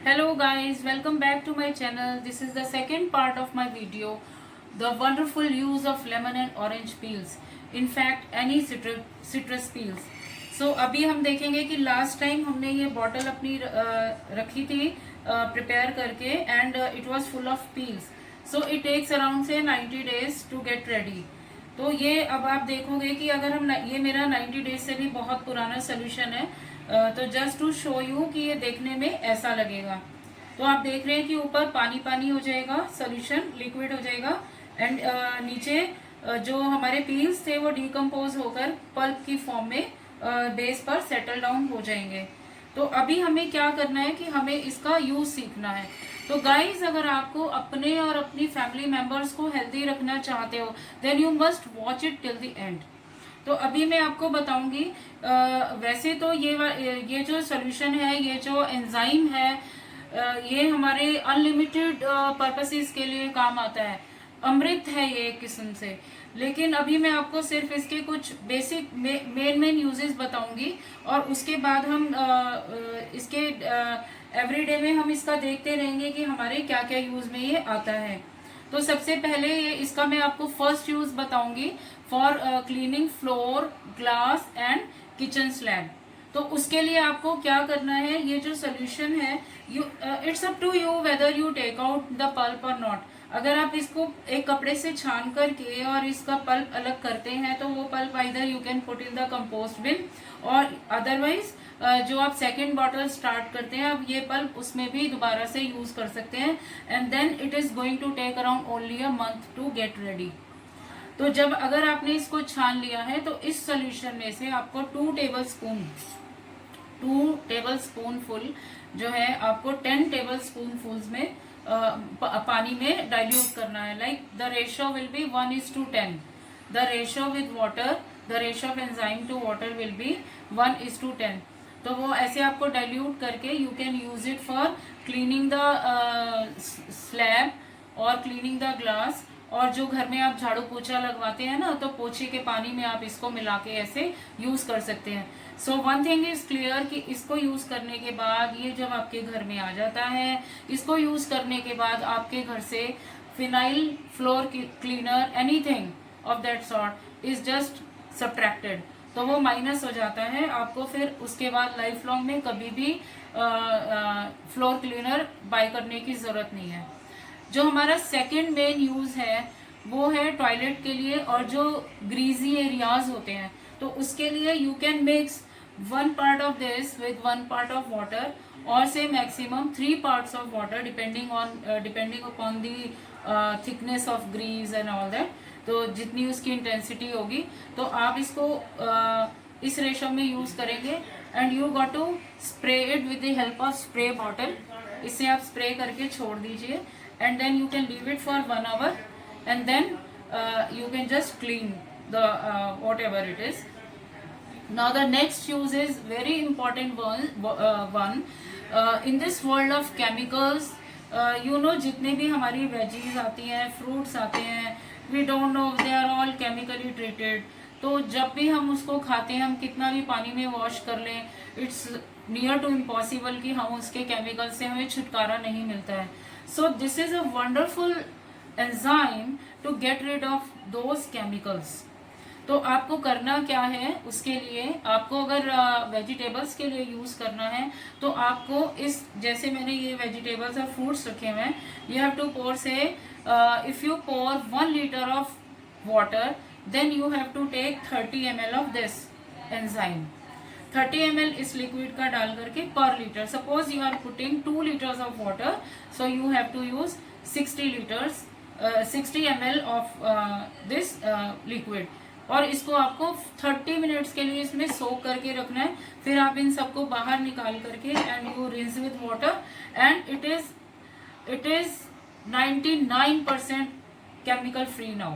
Hello guys, welcome back to my channel. This is the second part of my video, the wonderful use of lemon and orange peels. In fact, any citrus peels. So अभी हम देखेंगे कि last time हमने ये bottle अपनी रखी थी prepare करके and it was full of peels. So it takes around से 90 days टू गेट रेडी. तो ये अब आप देखोगे कि अगर हम ये मेरा 90 days से भी बहुत पुराना सोल्यूशन है. तो जस्ट टू शो यू कि ये देखने में ऐसा लगेगा. तो आप देख रहे हैं कि ऊपर पानी पानी हो जाएगा, सोल्यूशन लिक्विड हो जाएगा एंड नीचे जो हमारे पील्स थे वो डिकम्पोज होकर पल्प की फॉर्म में बेस पर सेटल डाउन हो जाएंगे. तो अभी हमें क्या करना है कि हमें इसका यूज सीखना है. तो गाइज, अगर आपको अपने और अपनी फैमिली मेंबर्स को हेल्दी रखना चाहते हो then you must watch it till the end. तो अभी मैं आपको बताऊंगी. वैसे तो ये जो सोल्यूशन है, ये जो एंजाइम है, ये हमारे अनलिमिटेड पर्पसेस के लिए काम आता है. अमृत है ये एक किस्म से. लेकिन अभी मैं आपको सिर्फ इसके कुछ बेसिक मेन यूजेस बताऊंगी और उसके बाद हम इसके एवरीडे में हम इसका देखते रहेंगे कि हमारे क्या क्या यूज में ये आता है. तो सबसे पहले ये इसका मैं आपको फर्स्ट यूज बताऊंगी for cleaning floor, glass and kitchen slab. तो उसके लिए आपको क्या करना है, ये जो सोल्यूशन है it's up to you whether you take out the pulp और नॉट. अगर आप इसको एक कपड़े से छान करके और इसका पल्प अलग करते हैं तो वो pulp either you can put in the compost bin और अदरवाइज जो आप सेकेंड बॉटल स्टार्ट करते हैं अब ये पल्प उसमें भी दोबारा से यूज कर सकते हैं and then it is going to take around only a month to get ready. तो जब अगर आपने इसको छान लिया है तो इस सोल्यूशन में से आपको 2 टेबल स्पून जो है आपको 10 टेबल स्पून फुल्स में पानी में डाइल्यूट करना है. Like the ratio will be 1:10. The ratio with water, the ratio of enzyme to water will be 1:10. तो वो ऐसे आपको डाइल्यूट करके you can use it for cleaning the slab और क्लीनिंग द ग्लास. और जो घर में आप झाड़ू पोछा लगवाते हैं ना, तो पोछे के पानी में आप इसको मिला के ऐसे यूज कर सकते हैं. So one thing is clear कि इसको यूज करने के बाद ये जब आपके घर में आ जाता है, इसको यूज करने के बाद आपके घर से phenyl, floor cleaner, anything of that sort is just subtracted. तो वो माइनस हो जाता है. आपको फिर उसके बाद लाइफ लॉन्ग में कभी भी फ्लोर क्लीनर बाय करने की जरूरत नहीं है. जो हमारा सेकंड मेन यूज है वो है टॉयलेट के लिए और जो ग्रीजी एरियाज होते हैं तो उसके लिए you can mix 1 part of this with 1 part of water और से maximum 3 parts of water depending upon the thickness of grease and all that. तो जितनी उसकी इंटेंसिटी होगी तो आप इसको इस रेशो में यूज करेंगे and you got to spray it with the help of spray bottle. इससे आप स्प्रे करके छोड़ दीजिए and then you can leave it for 1 hour and then you can just clean the whatever it is. Now the next use is very important one. In this world of chemicals, you know जितने भी हमारी veggies आती हैं, fruits आते हैं, we don't know they are all chemically treated. तो जब भी हम उसको खाते हैं, हम कितना भी पानी में वॉश कर लें, इट्स नियर टू इम्पॉसिबल कि हम उसके केमिकल से हमें छुटकारा नहीं मिलता है. So this is a wonderful enzyme to get rid of those chemicals. तो आपको करना क्या है, उसके लिए आपको अगर वेजिटेबल्स के लिए यूज करना है तो आपको इस जैसे मैंने ये वेजिटेबल्स और फ्रूट्स रखे हुए हैं, यू हैव टू पोर से if you pour 1 liter of water then you have to take 30 ml of this enzyme. 30 ml इस लिक्विड का डाल करके per litre. Suppose you are putting 2 liters of water so you have to use 60 ml of this liquid और इसको आपको 30 minutes के लिए इसमें सोक करके रखना है. फिर आप इन सबको बाहर निकाल करके and you rinse with water and it is 99% chemical free now.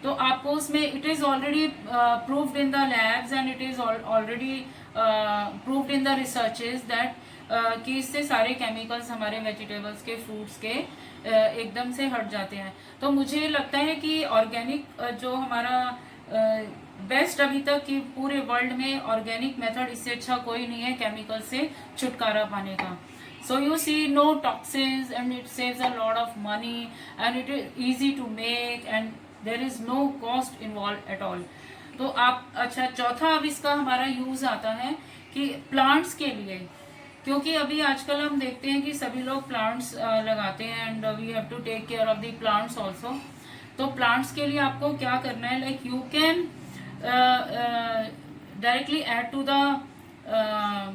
तो आपको उसमें it is already proved in the labs and it is already proved in the researches that कि इससे सारे केमिकल्स हमारे वेजिटेबल्स के, फ्रूट्स के एकदम से हट जाते हैं. तो मुझे लगता है कि ऑर्गेनिक जो हमारा बेस्ट अभी तक की पूरे वर्ल्ड में ऑर्गेनिक मेथड इससे अच्छा कोई नहीं है केमिकल से छुटकारा पाने का. So you see no toxins and it saves a lot of money and it is easy to make and there is no cost involved at all. तो आप अच्छा चौथा अब इसका हमारा यूज आता है कि प्लांट्स के लिए, क्योंकि अभी आजकल हम देखते हैं कि सभी लोग प्लांट्स लगाते हैं and we have to take care of the plants also. तो प्लांट्स के लिए आपको क्या करना है, like you can directly add to the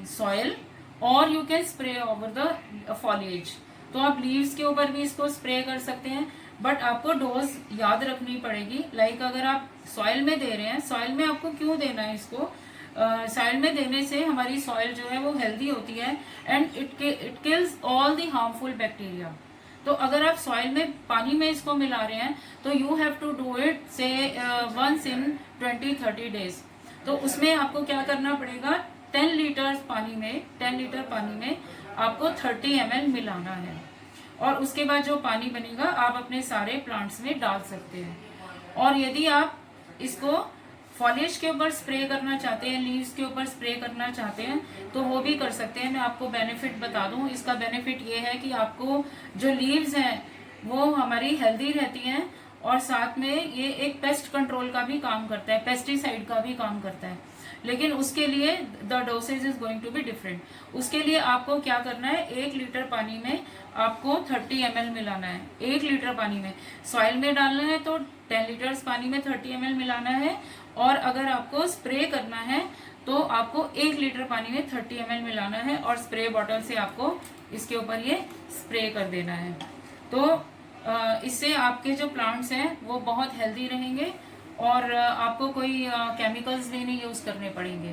soil और you can spray over the foliage. तो आप लीव्स के ऊपर भी इसको स्प्रे कर सकते हैं, बट आपको डोज याद रखनी पड़ेगी. लाइक अगर आप सॉइल में दे रहे हैं, सॉइल में आपको क्यों देना है इसको, सॉइल में देने से हमारी सॉइल जो है वो हेल्दी होती है and it kills all the harmful bacteria. तो अगर आप सॉइल में पानी में इसको मिला रहे हैं तो you have to do it से वंस इन 20-30 डेज. तो उसमें आपको क्या करना पड़ेगा, 10 लीटर पानी में आपको 30 ml मिलाना है और उसके बाद जो पानी बनेगा आप अपने सारे प्लांट्स में डाल सकते हैं. और यदि आप इसको फॉलिएज के ऊपर स्प्रे करना चाहते हैं, लीव्स के ऊपर स्प्रे करना चाहते हैं तो वो भी कर सकते हैं. मैं आपको बेनिफिट बता दूं, इसका बेनिफिट ये है कि आपको जो लीव्स हैं वो हमारी हेल्दी रहती हैं और साथ में ये एक पेस्ट कंट्रोल का भी काम करता है, पेस्टिसाइड का भी काम करता है. लेकिन उसके लिए the dosage is going to be different. उसके लिए आपको क्या करना है, 1 लीटर पानी में आपको 30 ml मिलाना है. 1 लीटर पानी में सॉइल में डालना है तो 10 लीटर्स पानी में 30 ml मिलाना है. और अगर आपको स्प्रे करना है तो आपको 1 लीटर पानी में 30 ml मिलाना है और स्प्रे बॉटल से आपको इसके ऊपर ये स्प्रे कर देना है. तो इससे आपके जो प्लांट्स हैं वो बहुत हेल्दी रहेंगे और आपको कोई केमिकल्स भी नहीं यूज करने पड़ेंगे.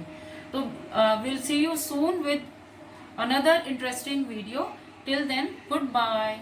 तो will see you soon with another interesting video. Till then, good bye.